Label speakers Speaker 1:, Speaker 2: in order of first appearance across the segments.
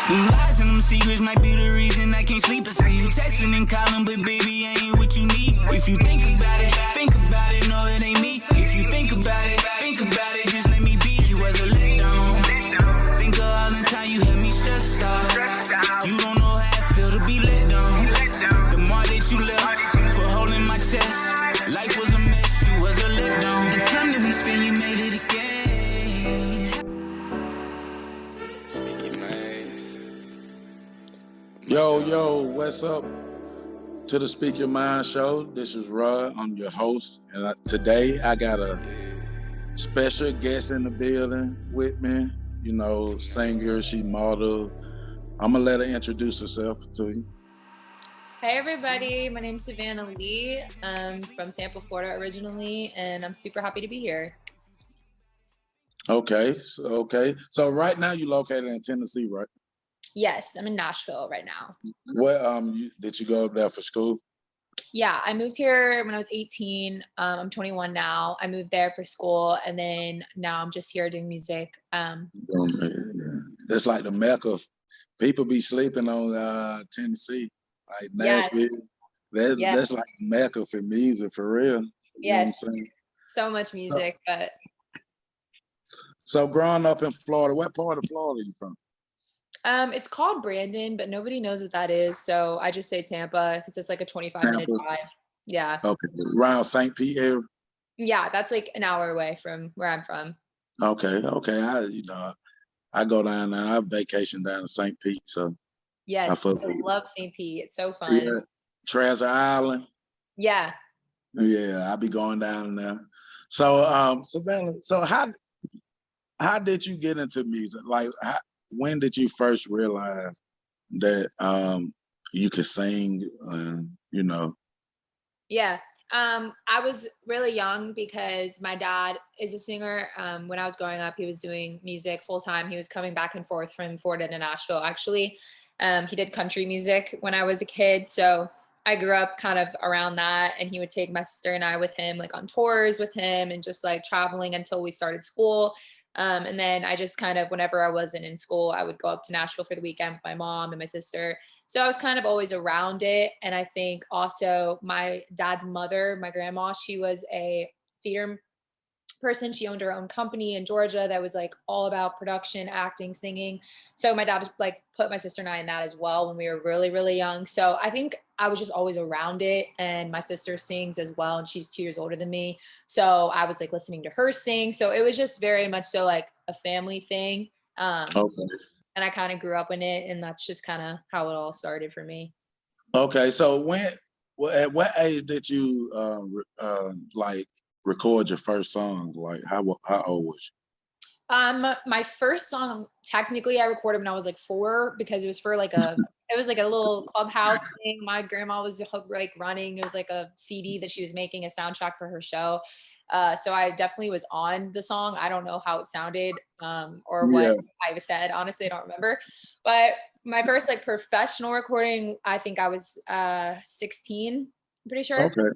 Speaker 1: Them lies and them secrets might be the reason I can't sleep. I see you texting and calling, but baby, I ain't what you need. If you think about it, no, it ain't me. If you think about it, just let me be. You was a letdown. Think of all the time you had me stressed out. You don't know how it feel to be let down. The more that you left, put a hole in my chest. Life was a mess, you was a letdown. The time that we spent, you made it again.
Speaker 2: Yo, what's up to the Speak Your Mind show? This is Rod. I'm your host, and today I got a special guest in the building with me. You know, singer, she model. I'm gonna let her introduce herself to you.
Speaker 3: Hey everybody, my name's Savanna Leigh. I'm from Tampa, Florida originally, and I'm super happy to be here.
Speaker 2: Okay. So right now you're located in Tennessee, right?
Speaker 3: Yes, I'm in Nashville right now.
Speaker 2: Where did you go up there for school?
Speaker 3: Yeah, I moved here when I was 18. I'm 21 now. I moved there for school, and then now I'm just here doing music.
Speaker 2: It's like the Mecca. People be sleeping on Tennessee, like Nashville.
Speaker 3: Yes.
Speaker 2: That's like Mecca for music, for real. You know what I'm saying?
Speaker 3: So much music, but.
Speaker 2: So growing up in Florida, what part of Florida are you from?
Speaker 3: It's called Brandon, but nobody knows what that is. So I just say Tampa because it's like a 25-minute drive. Yeah.
Speaker 2: Okay. Around St. Pete area?
Speaker 3: Yeah, that's like an hour away from where I'm from.
Speaker 2: Okay. I go down there. I vacation down in St. Pete. So
Speaker 3: yes, I love St. Pete. It's so fun.
Speaker 2: Yeah. Treasure Island.
Speaker 3: Yeah.
Speaker 2: Yeah, I'll be going down there. So Savanna, so how did you get into music? Like when did you first realize that you could sing
Speaker 3: Yeah. I was really young because my dad is a singer. When I was growing up, he was doing music full time. He was coming back and forth from Florida to Nashville. Actually, he did country music when I was a kid. So I grew up kind of around that, and he would take my sister and I with him, like on tours with him and just like traveling until we started school. And then I just kind of, whenever I wasn't in school, I would go up to Nashville for the weekend with my mom and my sister. So I was kind of always around it. And I think also my dad's mother, my grandma, she was a theater person. She owned her own company in Georgia that was like all about production, acting, singing. So my dad like put my sister and I in that as well when we were really, really young. So I think I was just always around it. And my sister sings as well, and she's 2 years older than me. So I was like listening to her sing. So it was just very much so like a family thing.
Speaker 2: Okay.
Speaker 3: And I kind of grew up in it, and that's just kind of how it all started for me.
Speaker 2: Okay, so at what age did you like record your first song? Like how old was you?
Speaker 3: My first song, technically I recorded when I was like 4 because it was for like a little clubhouse thing. My grandma was like running. It was like a CD that she was making, a soundtrack for her show. So I definitely was on the song. I don't know how it sounded or what I said. Honestly, I don't remember. But my first like professional recording, I think I was 16, I'm pretty sure.
Speaker 2: Okay,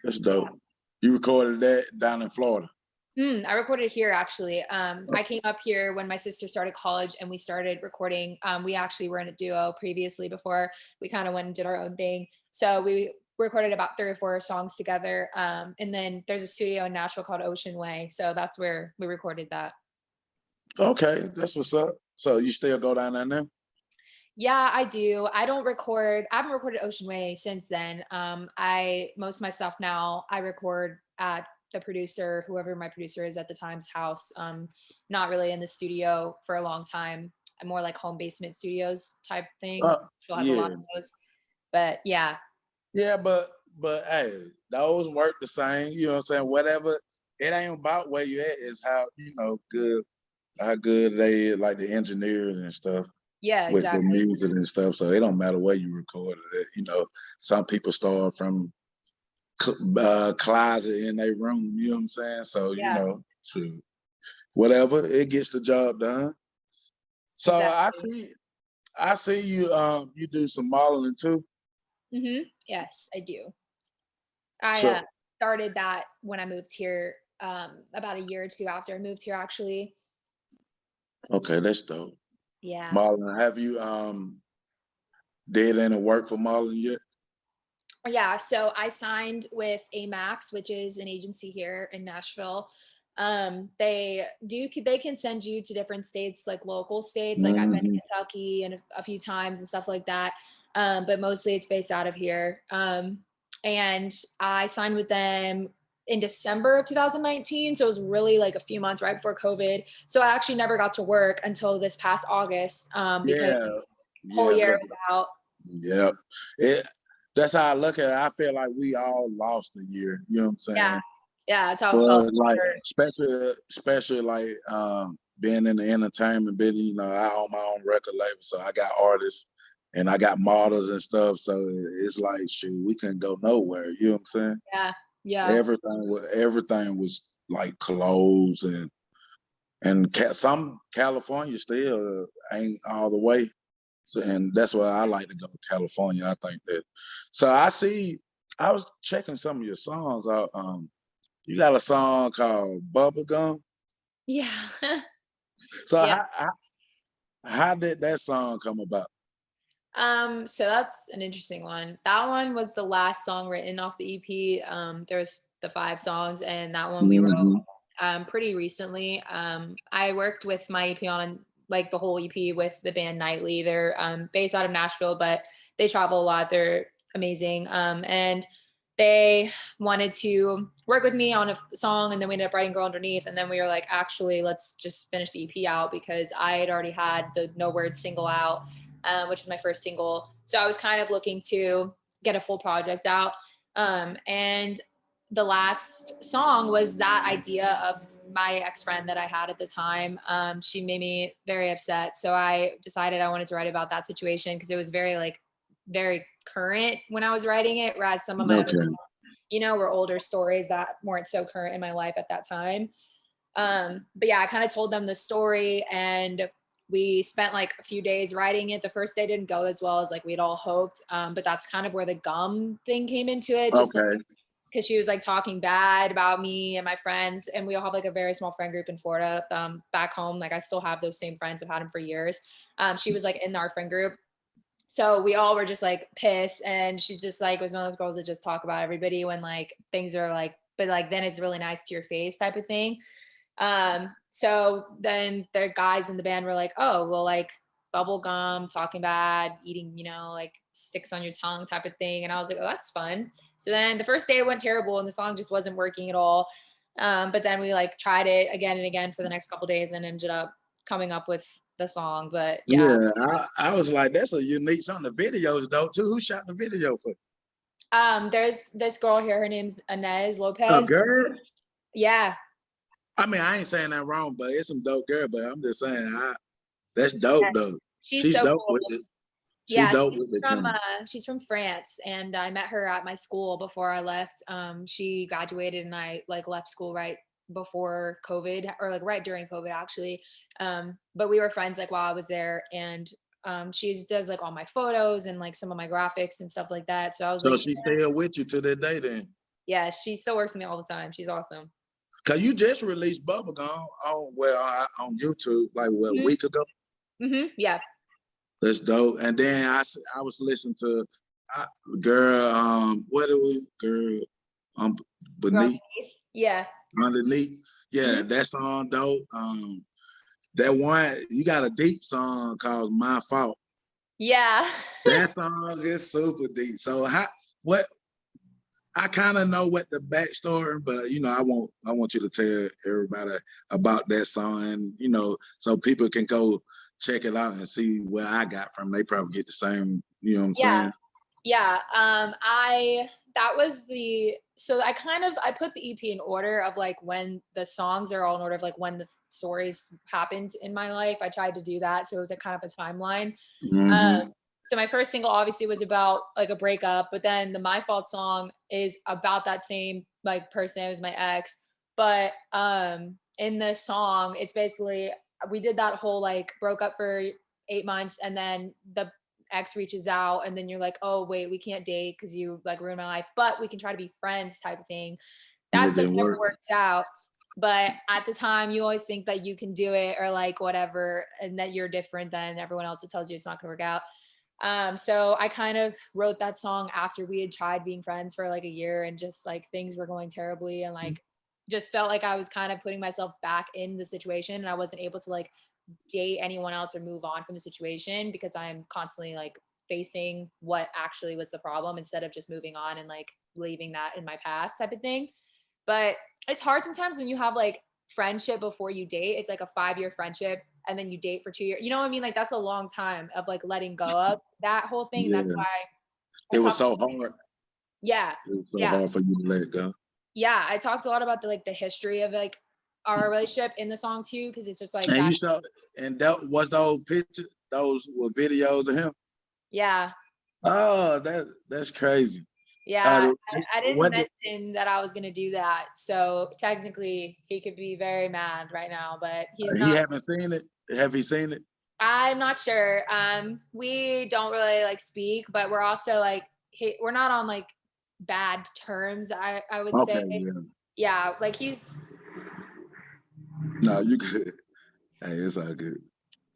Speaker 2: that's dope. You recorded that down in Florida?
Speaker 3: I recorded here actually. I came up here when my sister started college and we started recording. We actually were in a duo previously before we kind of went and did our own thing. So we recorded about 3 or 4 songs together. And then there's a studio in Nashville called Ocean Way. So that's where we recorded that.
Speaker 2: Okay, that's what's up. So you still go down there now?
Speaker 3: Yeah, I do. I haven't recorded Ocean Way since then. Most of my stuff now, I record at the producer, whoever my producer is at the time's house. Not really in the studio for a long time. I'm more like home basement studios type thing. She'll have a lot of those. But yeah.
Speaker 2: Yeah, but hey, those work the same. You know what I'm saying? Whatever, it ain't about where you at, it's how how good they like the engineers and stuff.
Speaker 3: Yeah,
Speaker 2: with
Speaker 3: exactly.
Speaker 2: the music and stuff. So it don't matter where you recorded it. Some people start from closet in their room, you know what I'm saying? So, true. Whatever, it gets the job done. So exactly. I see you you do some modeling too.
Speaker 3: Yes, I do. I started that when I moved here about a year or 2 after I moved here actually.
Speaker 2: Okay, that's dope.
Speaker 3: Yeah.
Speaker 2: Marlon, have you did any work for Marlon yet?
Speaker 3: Yeah, so I signed with Amax, which is an agency here in Nashville. They can send you to different states, like local states. Like I've been to Kentucky and a few times and stuff like that. But mostly it's based out of here. And I signed with them in December of 2019. So it was really like a few months right before COVID. So I actually never got to work until this past August, because
Speaker 2: Yeah,
Speaker 3: the whole
Speaker 2: yeah,
Speaker 3: year
Speaker 2: because
Speaker 3: was out.
Speaker 2: yeah, that's how I look at it. I feel like we all lost a year. You know what I'm
Speaker 3: Yeah.
Speaker 2: saying?
Speaker 3: Yeah, that's how it felt.
Speaker 2: But like, especially like being in the entertainment business. You know, I own my own record label, so I got artists and I got models and stuff. So it's like, shoot, we couldn't go nowhere. You know what I'm saying?
Speaker 3: Yeah. Yeah.
Speaker 2: Everything was like closed and some California still ain't all the way. So, and that's why I like to go to California. I think that. So I was checking some of your songs out. You got a song called Bubba Gum.
Speaker 3: Yeah.
Speaker 2: So
Speaker 3: Yeah.
Speaker 2: how did that song come about?
Speaker 3: So that's an interesting one. That one was the last song written off the EP. There was the 5 songs, and that one we wrote pretty recently. I worked with my EP on like the whole EP with the band Nightly. They're based out of Nashville, but they travel a lot. They're amazing. And they wanted to work with me on a song, and then we ended up writing Girl Underneath. And then we were like, actually, let's just finish the EP out, because I had already had the No Words single out, which was my first single. So I was kind of looking to get a full project out. And the last song was that idea of my ex-friend that I had at the time. She made me very upset. So I decided I wanted to write about that situation, because it was very current when I was writing it, whereas some of my other, were older stories that weren't so current in my life at that time. But yeah, I kind of told them the story, and we spent like a few days writing it. The first day didn't go as well as like we'd all hoped. But that's kind of where the gum thing came into it. Just because she was like talking bad about me and my friends, and we all have like a very small friend group in Florida. Back home, like I still have those same friends. I've had them for years. She was like in our friend group. So we all were just like pissed, and she just like was one of those girls that just talk about everybody when like things are like, but like then it's really nice to your face type of thing. So then the guys in the band were like, oh, well, like bubble gum, talking bad, eating, like sticks on your tongue type of thing. And I was like, oh, that's fun. So then the first day it went terrible, and the song just wasn't working at all. But then we like tried it again and again for the next couple of days, and ended up coming up with the song. But yeah,
Speaker 2: I was like, that's a unique song. The videos though too. Who shot the video for?
Speaker 3: There's this girl here. Her name's Inez Lopez.
Speaker 2: A girl?
Speaker 3: Yeah.
Speaker 2: I mean, I ain't saying that wrong, but it's some dope girl. But I'm just saying, that's dope though.
Speaker 3: She's so
Speaker 2: dope
Speaker 3: cool.
Speaker 2: with it. She's dope with it.
Speaker 3: She's from France, and I met her at my school before I left. She graduated, and I like left school right before COVID, or like right during COVID actually. But we were friends like while I was there, and she does like all my photos and like some of my graphics and stuff like that. So I was like,
Speaker 2: she's still with you to this day then?
Speaker 3: Yeah, she still works with me all the time. She's awesome.
Speaker 2: Cause you just released Bubba Gum on YouTube like a week ago.
Speaker 3: Yeah.
Speaker 2: That's dope. And then I was listening to girl, beneath.
Speaker 3: Yeah.
Speaker 2: Underneath. Yeah, that song dope. That one, you got a deep song called My Fault.
Speaker 3: Yeah.
Speaker 2: That song is super deep. So I kind of know what the backstory, but I want you to tell everybody about that song, and so people can go check it out and see where I got from. They probably get the same, you know what I'm saying?
Speaker 3: Yeah. So I put the EP in order of like when the songs are all in order of like when the stories happened in my life. I tried to do that. So it was a kind of a timeline. So my first single obviously was about like a breakup, but then the My Fault song is about that same like person. It was my ex. But in the song, it's basically, we did that whole like broke up for 8 months, and then the ex reaches out, and then you're like, oh wait, we can't date because you like ruined my life, but we can try to be friends type of thing. That stuff never worked out. But at the time, you always think that you can do it or like whatever, and that you're different than everyone else. It tells you it's not gonna work out. So I kind of wrote that song after we had tried being friends for like a year and just like things were going terribly and like just felt like I was kind of putting myself back in the situation and I wasn't able to like date anyone else or move on from the situation because I'm constantly like facing what actually was the problem instead of just moving on and like leaving that in my past type of thing. But it's hard sometimes when you have like friendship before you date. It's like a 5-year friendship and then you date for 2 years. You know what I mean? Like that's a long time of like letting go of that whole thing. And that's
Speaker 2: Yeah.
Speaker 3: why I
Speaker 2: It was
Speaker 3: talked.
Speaker 2: so hard.
Speaker 3: Yeah.
Speaker 2: It was so
Speaker 3: Yeah.
Speaker 2: hard for you to let it go.
Speaker 3: Yeah. I talked a lot about the like the history of like our relationship in the song too, because it's just like
Speaker 2: And
Speaker 3: that.
Speaker 2: you saw, and that was those pictures, those were videos of him.
Speaker 3: Yeah.
Speaker 2: Oh, that's crazy.
Speaker 3: Yeah. I didn't
Speaker 2: What did,
Speaker 3: mention that I was gonna do that. So technically he could be very mad right now, but he's
Speaker 2: he
Speaker 3: not.
Speaker 2: haven't seen it? Have he seen it?
Speaker 3: I'm not sure. We don't really like speak, but we're also like we're not on like bad terms. I would
Speaker 2: Okay,
Speaker 3: say,
Speaker 2: yeah.
Speaker 3: yeah, like he's.
Speaker 2: No, you good. Hey, it's all good.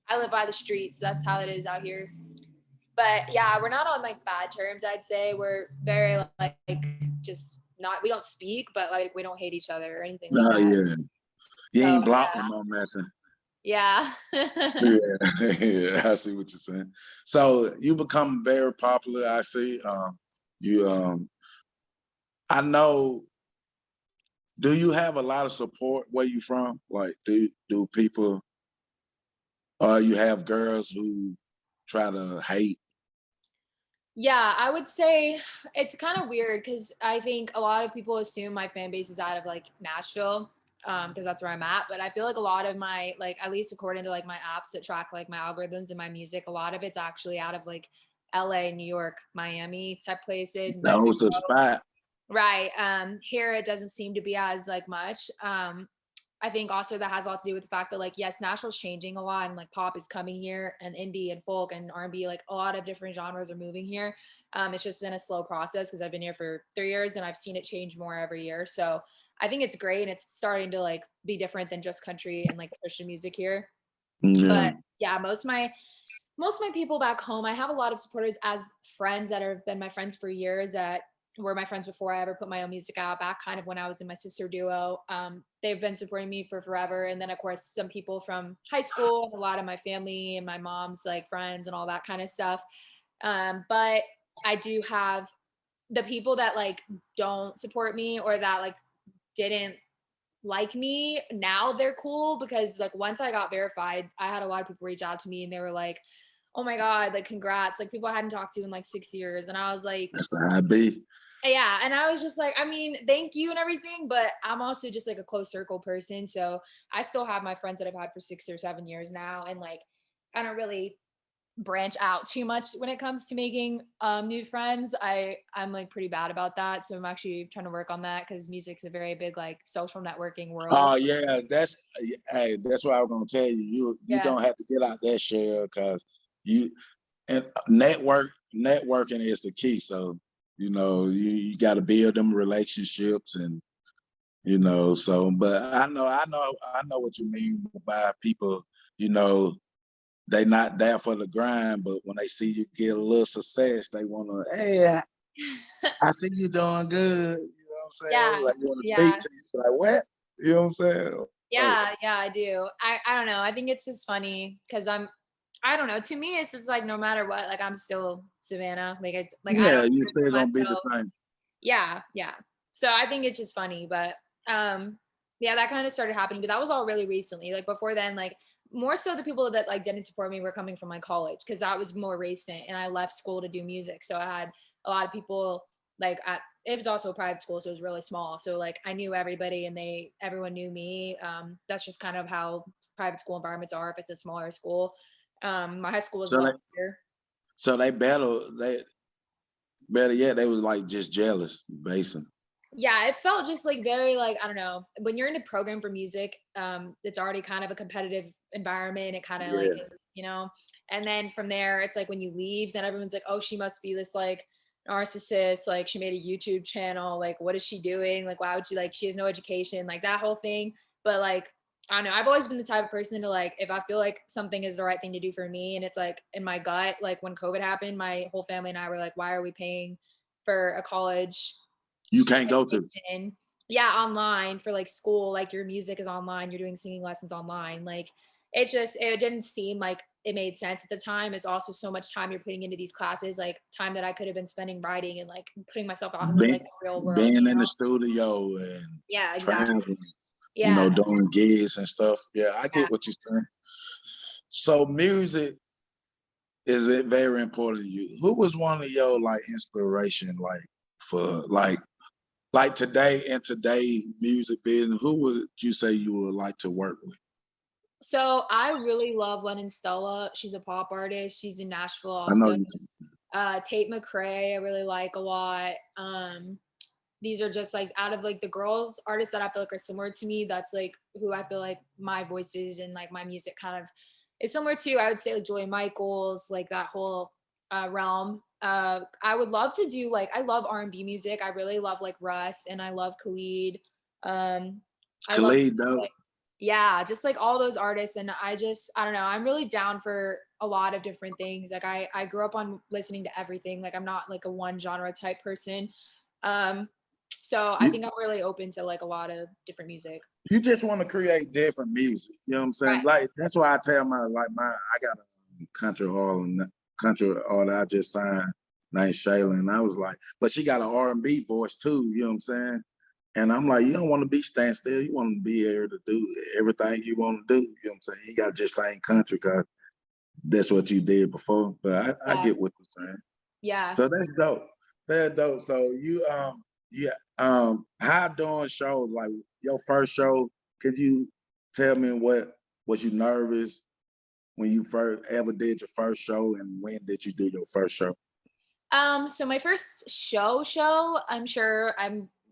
Speaker 3: I live by the streets. So that's how it is out here. But yeah, we're not on like bad terms. I'd say we're very like just not. We don't speak, but like we don't hate each other or anything like
Speaker 2: Oh
Speaker 3: that.
Speaker 2: yeah. You
Speaker 3: So
Speaker 2: ain't blocked him on nothing.
Speaker 3: yeah.
Speaker 2: Yeah, yeah, I see what you're saying. So you become very popular, I see. You I know, do you have a lot of support where you from? Like do people, or you have girls who try to hate?
Speaker 3: Yeah, I would say it's kind of weird because I think a lot of people assume my fan base is out of like Nashville, because that's where I'm at. But I feel like a lot of my like at least according to like my apps that track like my algorithms and my music, a lot of it's actually out of like LA, New York, Miami type places,
Speaker 2: That was
Speaker 3: Mexico.
Speaker 2: the spot.
Speaker 3: Right. Here it doesn't seem to be as like much. I think also that has a lot to do with the fact that like yes, Nashville's changing a lot and like pop is coming here and indie and folk and R&B, like a lot of different genres are moving here. It's just been a slow process because I've been here for 3 years and I've seen it change more every year. So I think it's great and it's starting to like be different than just country and like Christian music here.
Speaker 2: Yeah.
Speaker 3: But yeah, most of my people back home, I have a lot of supporters as friends that have been my friends for years that were my friends before I ever put my own music out back kind of when I was in my sister duo. They've been supporting me for forever. And then of course, some people from high school and a lot of my family and my mom's like friends and all that kind of stuff. But I do have the people that like don't support me or that like didn't like me now they're cool because like once I got verified, I had a lot of people reach out to me and they were like, "Oh my god, like congrats!" Like people I hadn't talked to in like 6 years, and I was like,
Speaker 2: That's how I be.
Speaker 3: "Yeah," and I was just like, I mean, thank you and everything, but I'm also just like a close circle person, so I still have my friends that I've had for 6 or 7 years now, and like I don't really branch out too much when it comes to making new friends. I'm like pretty bad about that, so I'm actually trying to work on that because music's a very big like social networking world.
Speaker 2: Oh yeah, hey, that's what I was gonna tell you. You
Speaker 3: Yeah.
Speaker 2: don't have to get out that shell because you and networking is the key. So you got to build them relationships, and so. But I know what you mean by people. You know, they not there for the grind, but when they see you get a little success, they want to, hey, I see you doing good. You know what I'm saying?
Speaker 3: Yeah.
Speaker 2: Like you want to speak
Speaker 3: Yeah.
Speaker 2: to you, like what? You know what I'm saying? Like,
Speaker 3: Yeah, yeah, I do. I don't know. I think it's just funny because I don't know. To me, it's just like no matter what, like I'm still Savannah. Like it's like I
Speaker 2: yeah,
Speaker 3: don't
Speaker 2: you still
Speaker 3: put
Speaker 2: gonna be the
Speaker 3: myself.
Speaker 2: same.
Speaker 3: Yeah, yeah. So I think it's just funny, but yeah, that kind of started happening, but that was all really recently. Like before then, like more so the people that like didn't support me were coming from my college because that was more recent and I left school to do music. So I had a lot of people like at it was also a private school, so it was really small. So like I knew everybody and everyone knew me. That's just kind of how private school environments are if it's a smaller school. My high school was a
Speaker 2: So
Speaker 3: lot
Speaker 2: they,
Speaker 3: bigger.
Speaker 2: so they better yet, they was like just jealous, basically.
Speaker 3: Yeah, it felt just like very like I don't know. When you're in a program for music, it's already kind of a competitive environment. It kind of like
Speaker 2: Yeah.
Speaker 3: you know, and then from there, it's like when you leave, then everyone's like, oh, she must be this like narcissist. Like she made a YouTube channel. Like what is she doing? Like why would she like she has no education? Like that whole thing. But like, I don't know. I've always been the type of person to like, if I feel like something is the right thing to do for me and it's like in my gut, like when COVID happened, my whole family and I were like, why are we paying for a college
Speaker 2: You can't go to.
Speaker 3: tuition? Yeah, online for like school, like your music is online, you're doing singing lessons online. Like it's just, it didn't seem like it made sense at the time. It's also so much time you're putting into these classes, like time that I could have been spending writing and like putting myself out in the
Speaker 2: Being,
Speaker 3: like real world,
Speaker 2: being
Speaker 3: you
Speaker 2: in the
Speaker 3: know?
Speaker 2: studio and
Speaker 3: Yeah, exactly.
Speaker 2: traveling, you know,
Speaker 3: Yeah.
Speaker 2: doing gigs and stuff. Yeah, I
Speaker 3: Yeah.
Speaker 2: get what you're saying. So music is it very important to you? Who was one of your like inspiration, like for like today in today music business? Who would you say you would like to work with?
Speaker 3: So I really love Lennon Stella. She's a pop artist. She's in Nashville
Speaker 2: I know
Speaker 3: also.
Speaker 2: you.
Speaker 3: Tate McRae, I really like a lot. These are just like out of like the girls artists that I feel like are similar to me. That's like who I feel like my voices and like my music kind of is similar to. I would say like Joy Michaels, like that whole realm. I would love to do like I love R&B music. I really love like Russ and I love Khalid. I love
Speaker 2: Khalid though.
Speaker 3: like, yeah, just like all those artists. And I don't know, I'm really down for a lot of different things. Like I grew up on listening to everything. Like I'm not like a one genre type person. Um, so I
Speaker 2: You
Speaker 3: think I'm really open to like a lot of different music.
Speaker 2: you just want to create different music. You know what I'm saying?
Speaker 3: Right.
Speaker 2: Like that's why I tell my I got a country artist I just signed named Shayla, and I was like, but she got an R&B voice too. You know what I'm saying? And I'm like, you don't want to be stand still. You want to be able to do everything you want to do. You know what I'm saying? You got to just sing country because that's what you did before. But I
Speaker 3: Yeah.
Speaker 2: get what you're saying.
Speaker 3: Yeah.
Speaker 2: So that's dope. That's dope. So you yeah how doing shows like your first show? Could you tell me what was you nervous when you first ever did your first show, and when did you do your first show?
Speaker 3: So my first show, I'm sure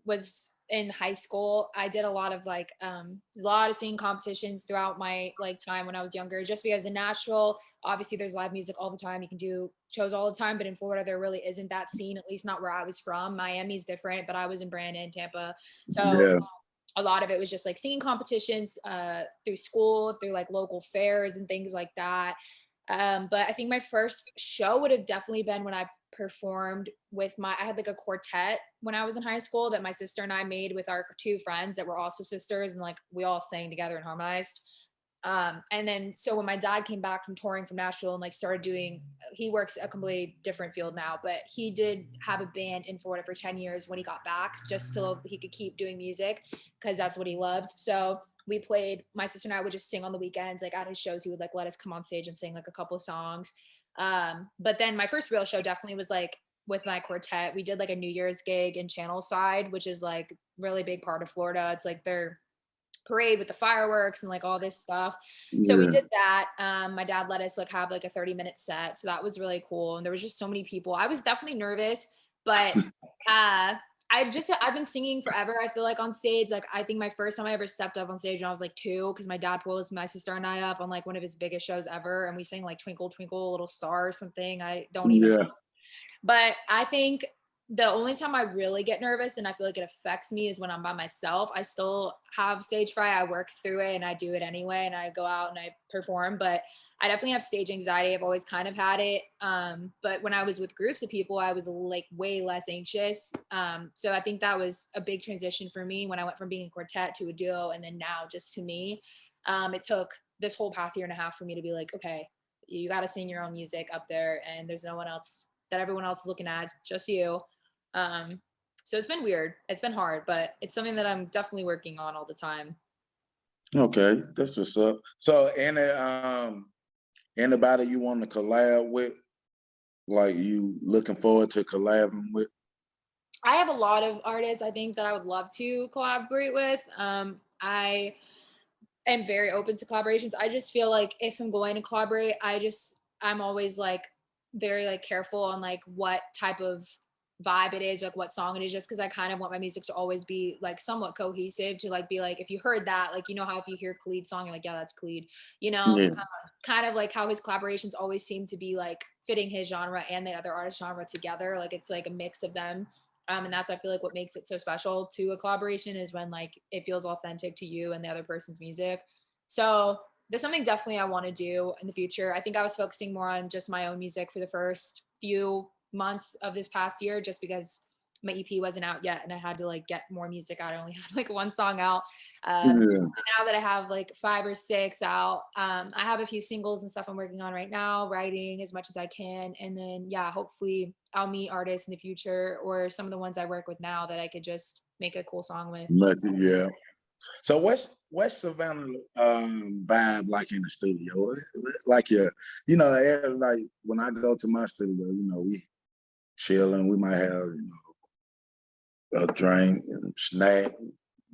Speaker 3: was in high school. I did a lot of like a lot of singing competitions throughout my like time when I was younger, just because in Nashville, obviously there's live music all the time. You can do shows all the time, but in Florida there really isn't that scene, at least not where I was from. Miami's different, but I was in Brandon, Tampa. So
Speaker 2: Yeah.
Speaker 3: a lot of it was just like singing competitions through school, through like local fairs and things like that. But I think my first show would have definitely been when I performed with I had like a quartet when I was in high school that my sister and I made with our two friends that were also sisters, and like we all sang together and harmonized. And then so when my dad came back from touring from Nashville and like started doing, he works a completely different field now, but he did have a band in Florida for 10 years when he got back, just so he could keep doing music because that's what he loves. So we played, my sister and I would just sing on the weekends, like at his shows, he would like let us come on stage and sing like a couple of songs. But then my first real show definitely was like with my quartet. We did like a New Year's gig in Channelside, which is like really big part of Florida. It's like their parade with the fireworks and like all this stuff. So we
Speaker 2: Yeah.
Speaker 3: did that. My dad let us like have like a 30-minute set. So that was really cool. And there was just so many people. I was definitely nervous, but I've been singing forever. I feel like on stage, like I think my first time I ever stepped up on stage when I was like 2, because my dad pulled my sister and I up on like one of his biggest shows ever. And we sang like Twinkle, Twinkle, Little Star or something. I don't even
Speaker 2: Yeah.
Speaker 3: but I think the only time I really get nervous and I feel like it affects me is when I'm by myself. I still have stage fright. I work through it and I do it anyway and I go out and I perform, but I definitely have stage anxiety. I've always kind of had it. But when I was with groups of people, I was like way less anxious. So I think that was a big transition for me when I went from being a quartet to a duo and then now just to me. It took this whole past year and a half for me to be like, okay, you got to sing your own music up there and there's no one else that everyone else is looking at, just you. So it's been weird. It's been hard, but it's something that I'm definitely working on all the time.
Speaker 2: Okay, that's what's up. So anybody you want to collab with, like you looking forward to collabing with?
Speaker 3: I have a lot of artists I think that I would love to collaborate with. I am very open to collaborations. I just feel like if I'm going to collaborate, I'm always like very like careful on like what type of vibe it is, like what song it is, just because I kind of want my music to always be like somewhat cohesive, to like be like, if you heard that, like, you know how if you hear Khalid's song, you're like, yeah, that's Khalid, you know,
Speaker 2: Yeah.
Speaker 3: kind of like how his collaborations always seem to be like fitting his genre and the other artist genre together. Like it's like a mix of them. And that's, I feel like, what makes it so special to a collaboration is when like it feels authentic to you and the other person's music. So there's something definitely I want to do in the future. I think I was focusing more on just my own music for the first few months of this past year, just because my EP wasn't out yet and I had to like get more music out. I only had like one song out.
Speaker 2: Yeah.
Speaker 3: Now that I have like 5 or 6 out, I have a few singles and stuff I'm working on right now, writing as much as I can. And then, yeah, hopefully I'll meet artists in the future or some of the ones I work with now that I could just make a cool song with.
Speaker 2: Yeah. So what's Savanna vibe like in the studio? It's like you know, like when I go to my studio, you know, we chilling, we might have, you know, a drink and snack,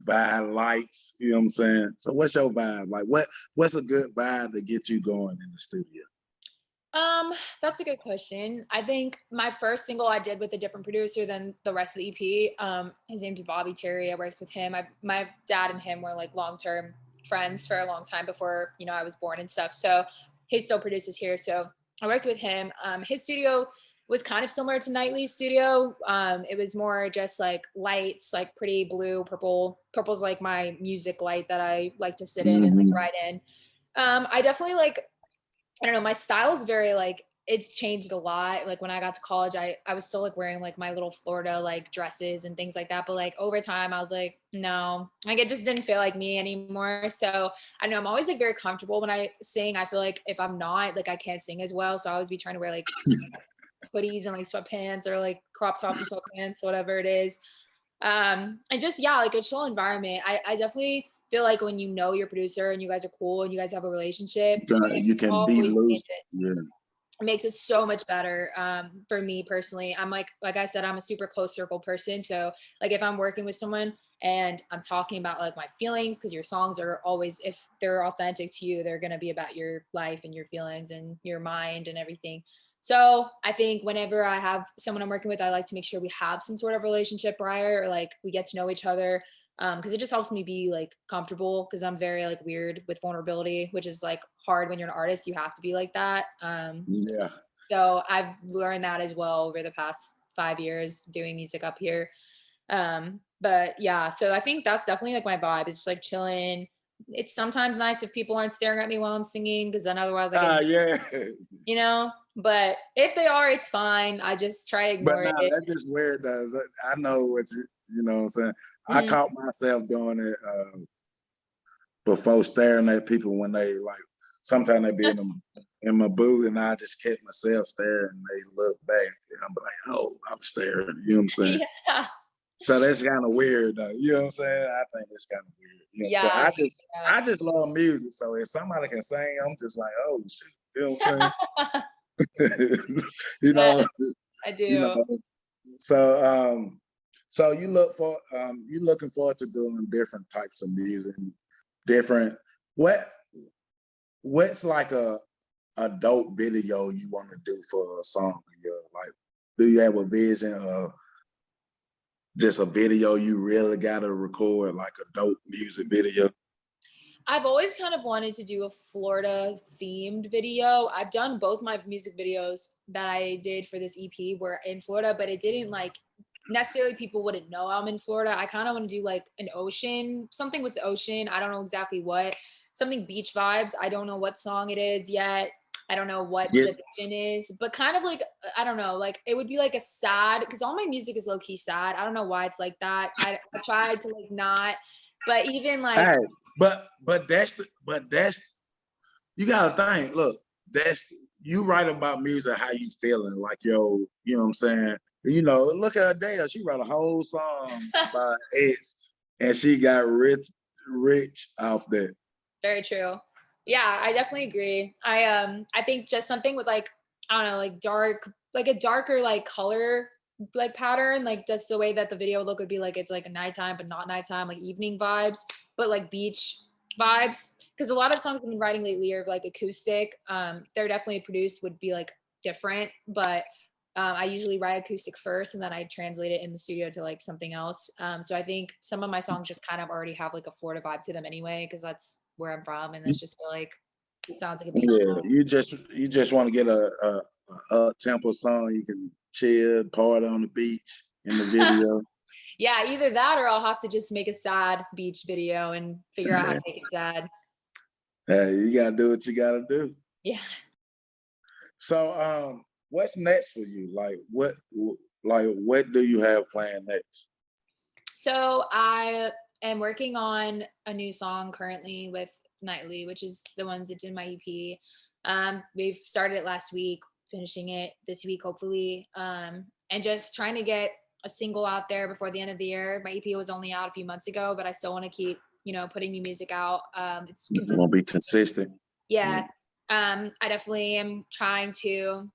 Speaker 2: vibe lights, you know what I'm saying? So what's your vibe? Like what's a good vibe to get you going in the studio?
Speaker 3: That's a good question. I think my first single I did with a different producer than the rest of the EP. His name's Bobby Terry. I worked with him. My dad and him were like long-term friends for a long time before, you know, I was born and stuff. So he still produces here. So I worked with him. His studio was kind of similar to Nightly's studio. It was more just like lights, like pretty blue, purple. Purple's like my music light that I like to sit in and like write in. I definitely like, I don't know, my style is very like, it's changed a lot. Like when I got to college, I was still like wearing like my little Florida like dresses and things like that. But like over time, I was like, no, like it just didn't feel like me anymore. So I know I'm always like very comfortable when I sing. I feel like if I'm not, like I can't sing as well. So I always be trying to wear like hoodies and like sweatpants or like crop tops and sweatpants, whatever it is. And just, yeah, like a chill environment. I definitely feel like when you know your producer and you guys are cool and you guys have a relationship,
Speaker 2: You can be loose. Yeah.
Speaker 3: It makes it so much better. For me personally, I'm like I said, I'm a super close circle person. So like if I'm working with someone and I'm talking about like my feelings, because your songs are always, if they're authentic to you, they're going to be about your life and your feelings and your mind and everything. So I think whenever I have someone I'm working with, I like to make sure we have some sort of relationship prior, or like we get to know each other. Because it just helps me be like comfortable, because I'm very like weird with vulnerability, which is like hard when you're an artist. You have to be like that.
Speaker 2: Yeah.
Speaker 3: So I've learned that as well over the past 5 years doing music up here. But yeah, so I think that's definitely like my vibe. It's just like chilling. It's sometimes nice if people aren't staring at me while I'm singing, because then otherwise I get,
Speaker 2: Yeah.
Speaker 3: you know, but if they are, it's fine. I just try to ignore
Speaker 2: But
Speaker 3: it.
Speaker 2: that's just weird though. I know what you know what I'm saying? I caught myself doing it before, staring at people when they like, sometimes they be in my booth and I just kept myself staring and they look back and I'm like, oh, I'm staring, you know what I'm saying?
Speaker 3: Yeah.
Speaker 2: So that's kind of weird though, you know what I'm saying? I think it's kind of weird. You know?
Speaker 3: Yeah.
Speaker 2: So I just love music. So if somebody can sing, I'm just like, oh shit, you know what I'm saying? You know,
Speaker 3: I do.
Speaker 2: you know. So you're looking forward to doing different types of music, different. What's like a dope video you want to do for a song? Like, do you have a vision of just a video you really gotta record, like a dope music video?
Speaker 3: I've always kind of wanted to do a Florida themed video. I've done both my music videos that I did for this EP were in Florida, but it didn't like necessarily, people wouldn't know I'm in Florida. I kind of want to do like an ocean, something with the ocean. I don't know exactly what, something beach vibes. I don't know what song it is yet. I don't know what the vision is, but kind of like, I don't know, like it would be like a sad, because all my music is low key sad. I don't know why it's like that. I tried to like not, but even like,
Speaker 2: hey, but that's you gotta think. Look, that's you write about music, how you feeling, like yo, you know what I'm saying? You know, look at Adele. She wrote a whole song about ex, and she got rich off that.
Speaker 3: Very true. Yeah, I definitely agree. I think just something with like, I don't know, like dark, like a darker like color like pattern, like that's the way that the video look would be, like it's like a nighttime but not nighttime, like evening vibes, but like beach vibes. Because a lot of songs I've been writing lately are like acoustic. They're definitely produced would be like different, but I usually write acoustic first and then I translate it in the studio to like something else. So I think some of my songs just kind of already have like a Florida vibe to them anyway, because that's where I'm from, and it's just feel like it sounds like a beach song.
Speaker 2: You just want to get a tempo song you can chill, party on the beach. in the video?
Speaker 3: Yeah, either that or I'll have to just make a sad beach video and figure out how to make it sad.
Speaker 2: Hey, you gotta do what you gotta do.
Speaker 3: Yeah.
Speaker 2: So, what's next for you? Like, what do you have planned next?
Speaker 3: So I am working on a new song currently with Nightly, which is the ones that's in my EP. We've started it last week, finishing it this week, hopefully. And just trying to get a single out there before the end of the year. My EP was only out a few months ago, but I still want to keep, putting new music out. It's
Speaker 2: You want to be consistent?
Speaker 3: Yeah. I definitely am trying to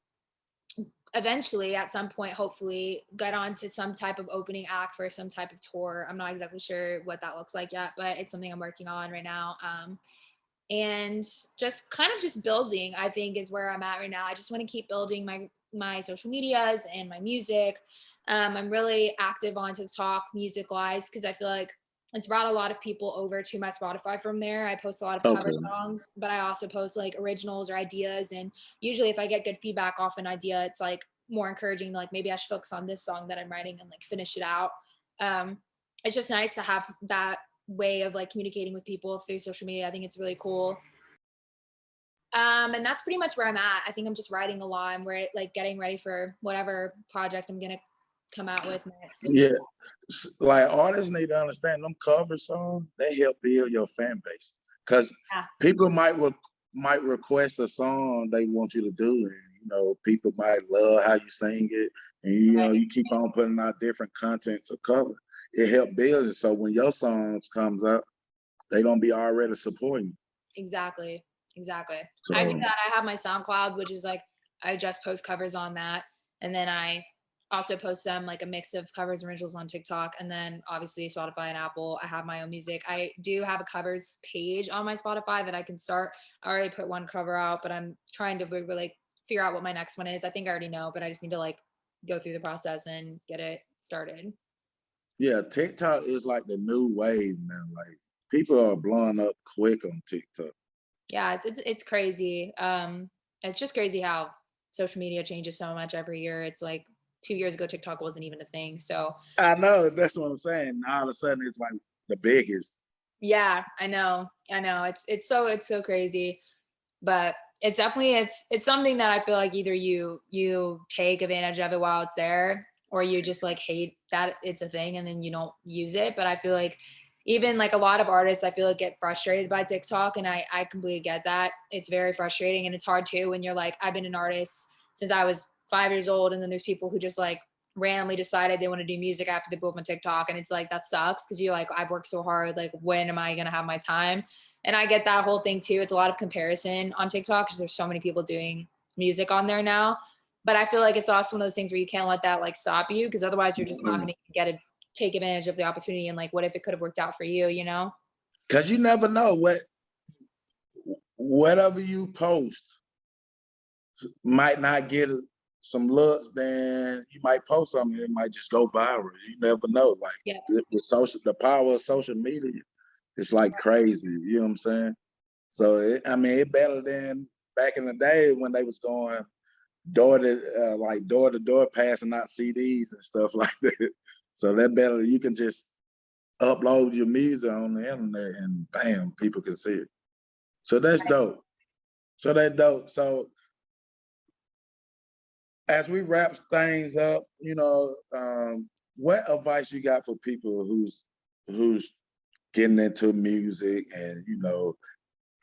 Speaker 3: eventually at some point hopefully get on to some type of opening act for some type of tour. I'm not exactly sure what that looks like yet, but it's something I'm working on right now. And just kind of just building, I think, is where I'm at right now. I just want to keep building my social medias and my music. I'm really active on TikTok music wise because I feel like it's brought a lot of people over to my Spotify from there. I post a lot of cover songs, but I also post like originals or ideas. And usually if I get good feedback off an idea, it's like more encouraging, like maybe I should focus on this song that I'm writing and like finish it out. It's just nice to have that way of like communicating with people through social media. I think it's really cool. And that's pretty much where I'm at. I think I'm just writing a lot. I'm like getting ready for whatever project I'm gonna come out with next.
Speaker 2: Yeah, like artists need to understand them cover songs. They help build your fan base because people might request a song they want you to do, and people might love how you sing it, and you keep on putting out different content to cover. It help build it, so when your songs comes up, they gonna be already supporting you.
Speaker 3: Exactly. So, I do that. I have my SoundCloud, which is like I just post covers on that, and then I also post them like a mix of covers and originals on TikTok, and then obviously Spotify and Apple. I have my own music. I do have a covers page on my Spotify that I can start. I already put one cover out, but I'm trying to really figure out what my next one is. I think I already know, but I just need to like go through the process and get it started.
Speaker 2: Yeah, TikTok is like the new wave now. Like people are blowing up quick on TikTok.
Speaker 3: Yeah, it's crazy. It's just crazy how social media changes so much every year. It's like 2 years ago, TikTok wasn't even a thing. So
Speaker 2: I know, that's what I'm saying. All of a sudden, it's like the biggest.
Speaker 3: Yeah, I know. It's so crazy, but it's definitely it's something that I feel like either you take advantage of it while it's there, or you just like hate that it's a thing and then you don't use it. But I feel like even like a lot of artists, I feel like get frustrated by TikTok, and I completely get that. It's very frustrating, and it's hard too when you're like, I've been an artist since I was 5 years old, and then there's people who just like randomly decided they want to do music after they blew up on TikTok, and it's like that sucks because you're like, I've worked so hard, like when am I gonna have my time? And I get that whole thing too. It's a lot of comparison on TikTok because there's so many people doing music on there now. But I feel like it's also one of those things where you can't let that like stop you, because otherwise you're just not gonna take advantage of the opportunity. And like, what if it could have worked out for you,
Speaker 2: Because you never know whatever you post might not get some looks, then you might post something, it might just go viral. You never know. Like with the power of social media, it's like crazy. You know what I'm saying? So it's better than back in the day when they was going door to door, passing out CDs and stuff like that. So that better, you can just upload your music on the internet and bam, people can see it. So that's dope. So as we wrap things up, what advice you got for people who's getting into music and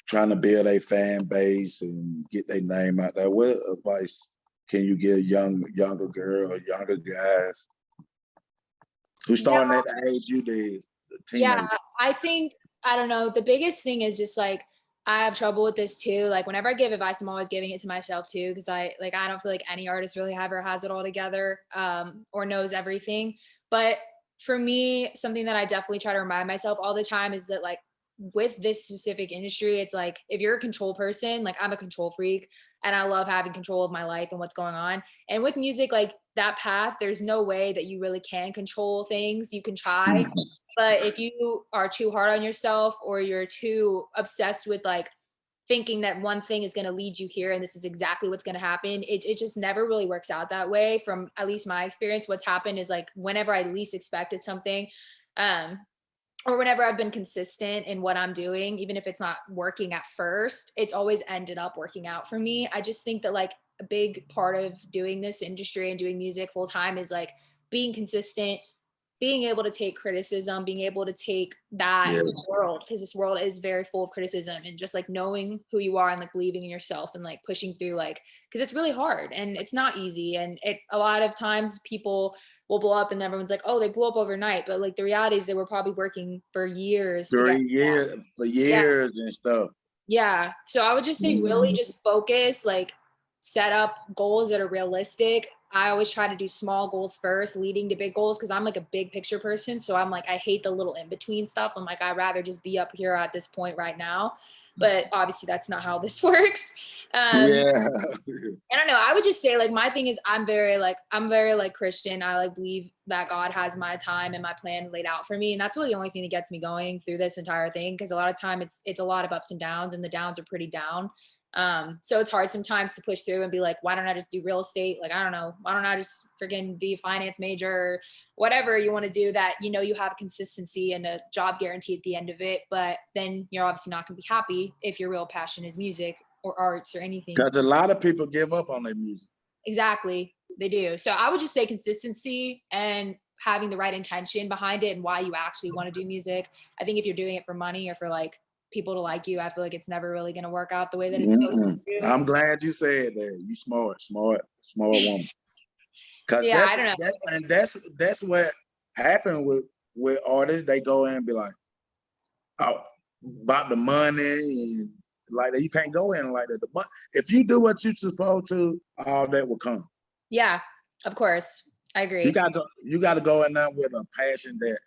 Speaker 2: trying to build a fan base and get their name out there? What advice can you give younger girl or younger guys who's starting at the age you did?
Speaker 3: Yeah, I think, I don't know, the biggest thing is just like, I have trouble with this too. Like whenever I give advice, I'm always giving it to myself too, because I don't feel like any artist really ever has it all together, or knows everything. But for me, something that I definitely try to remind myself all the time is that like with this specific industry, it's like if you're a control person, like I'm a control freak and I love having control of my life and what's going on. And with music, like that path, there's no way that you really can control things. You can try, but if you are too hard on yourself or you're too obsessed with like thinking that one thing is going to lead you here and this is exactly what's going to happen. It just never really works out that way. From at least my experience, what's happened is like whenever I least expected something, or whenever I've been consistent in what I'm doing, even if it's not working at first, it's always ended up working out for me. I just think that like a big part of doing this industry and doing music full time is like being consistent, being able to take criticism, being able to take that world, because this world is very full of criticism, and just like knowing who you are and like believing in yourself and like pushing through, like, because it's really hard and it's not easy. And a lot of times people will blow up and everyone's like, oh, they blew up overnight. But like the reality is they were probably working for years.
Speaker 2: 3 years, for years and stuff.
Speaker 3: Yeah. So I would just say really just focus, like set up goals that are realistic. I always try to do small goals first, leading to big goals, because I'm like a big picture person. So I'm like, I hate the little in-between stuff. I'm like, I'd rather just be up here at this point right now. But obviously that's not how this works. I don't know. I would just say like my thing is I'm very like Christian. I like believe that God has my time and my plan laid out for me. And that's really the only thing that gets me going through this entire thing. Because a lot of time it's a lot of ups and downs, and the downs are pretty down. So it's hard sometimes to push through and be like, why don't I just do real estate? Like, I don't know, why don't I just freaking be a finance major or whatever you want to do, that, you know, you have consistency and a job guarantee at the end of it. But then you're obviously not going to be happy if your real passion is music or arts or anything.
Speaker 2: Because a lot of people give up on their music.
Speaker 3: Exactly. They do. So I would just say consistency and having the right intention behind it and why you actually want to do music. I think if you're doing it for money or for like people to like you, I feel like it's never really going to work out the way that it's supposed to.
Speaker 2: I'm glad you said that. You smart woman.
Speaker 3: Yeah, I don't know.
Speaker 2: And that's what happened with artists. They go in and be like, oh, about the money, and like that. You can't go in like that. If you do what you're supposed to, all that will come. Yeah,
Speaker 3: of course. I agree.
Speaker 2: You gotta go in there with a passion that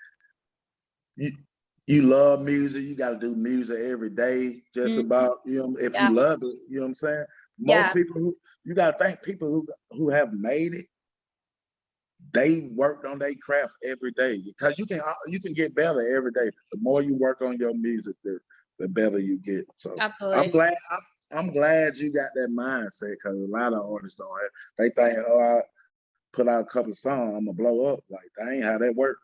Speaker 2: you love music. You got to do music every day, just about, you know, if you love it, you know what I'm saying? Most people you got to think people who have made it, they worked on their craft every day, because you can get better every day. The more you work on your music, the better you get. So absolutely. I'm glad you got that mindset, because a lot of artists don't have, they think, oh, I put out a couple of songs, I'm gonna blow up. Like, that ain't how that works.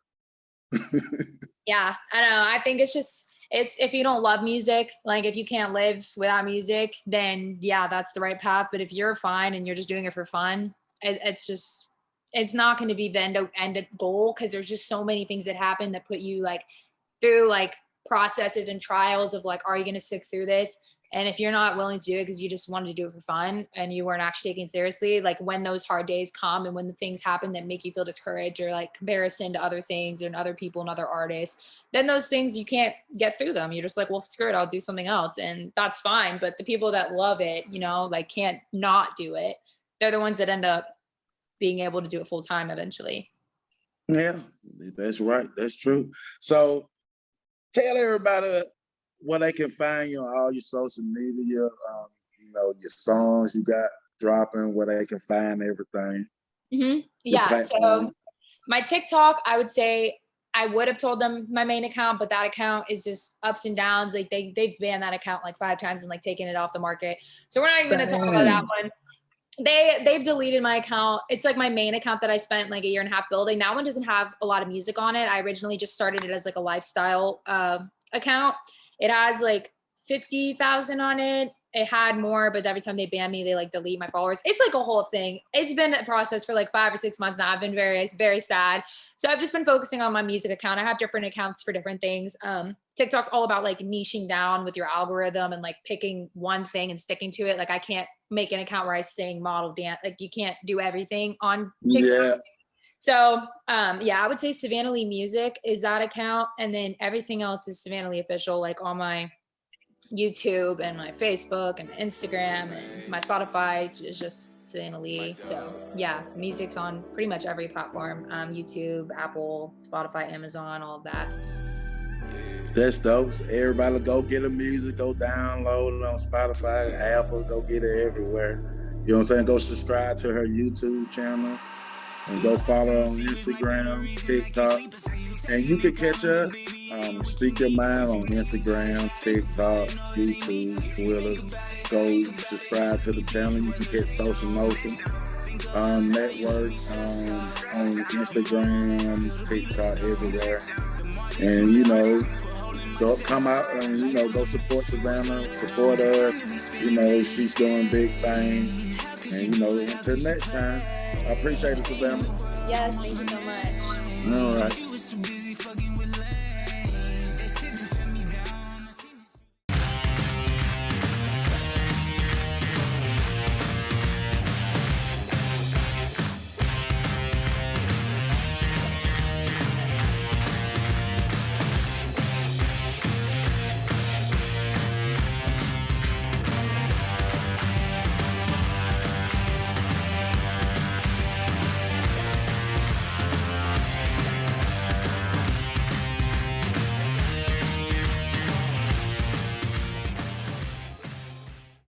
Speaker 3: Yeah, I don't know. I think it's if you don't love music, like if you can't live without music, then yeah, that's the right path. But if you're fine and you're just doing it for fun, it's not going to be the end goal, because there's just so many things that happen that put you like through like processes and trials of like, are you going to stick through this? And if you're not willing to do it because you just wanted to do it for fun and you weren't actually taking it seriously, like when those hard days come and when the things happen that make you feel discouraged or like comparison to other things and other people and other artists, then those things, you can't get through them. You're just like, well, screw it, I'll do something else. And that's fine. But the people that love it, you know, like can't not do it. They're the ones that end up being able to do it full time eventually.
Speaker 2: Yeah, that's right. That's true. So tell everybody where they can find you on all your social media, you know, your songs you got dropping, where they can find everything.
Speaker 3: Yeah, so my TikTok, I would say I would have told them my main account, but that account is just ups and downs. Like they've banned that account like 5 times and like taken it off the market. So we're not even gonna talk about that one. They've deleted my account. It's like my main account that I spent like a year and a half building. That one doesn't have a lot of music on it. I originally just started it as like a lifestyle account. It has like 50,000 on it. It had more, but every time they ban me, they like delete my followers. It's like a whole thing. It's been a process for like 5 or 6 months now. I've been very, very sad. So I've just been focusing on my music account. I have different accounts for different things. TikTok's all about like niching down with your algorithm and like picking one thing and sticking to it. Like I can't make an account where I sing, model, dance. Like you can't do everything on TikTok. Yeah. So, yeah, I would say Savanna Leigh Music is that account. And then everything else is Savanna Leigh Official, like on my YouTube and my Facebook and Instagram and my Spotify is just Savanna Leigh. So yeah, music's on pretty much every platform, YouTube, Apple, Spotify, Amazon, all of that.
Speaker 2: That's dope. Everybody go get her music, go download it on Spotify, Apple, go get it everywhere. You know what I'm saying? Go subscribe to her YouTube channel. And go follow her on Instagram, TikTok. And you can catch us, Speak Your Mind on Instagram, TikTok, YouTube, Twitter. Go subscribe to the channel. You can catch Social Nostra Network on Instagram, TikTok, everywhere. And, you know, go come out and, you know, go support Savanna, support us. You know, she's doing big things. And, you know, until next time, I appreciate it, Savanna.
Speaker 3: Yes, thank you so much.
Speaker 2: All right.